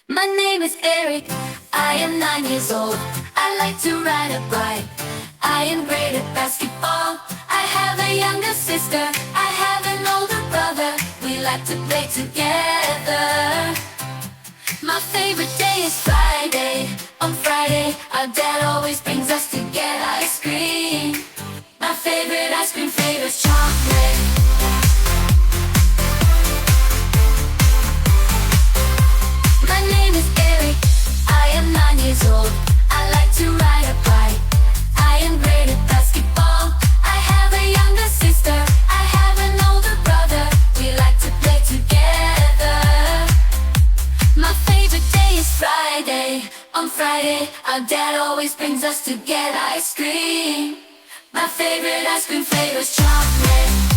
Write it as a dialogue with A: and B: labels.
A: My name is Eric, I am 9 years old. I like to ride a bike, I am great at basketball. I have a younger sister, I have an older brother. We like to play together. My favorite day is Friday. On Friday, our dad always brings us to get ice cream. My favorite ice cream flavor is chocolate. My name is Eric, I am 9 years old. I like to ride a bike, I am great at basketball. I have a younger sister, I have an older brother. We like to play together. My favorite day is Friday. On Friday, our dad always brings us to get ice cream. My favorite ice cream flavor is chocolate.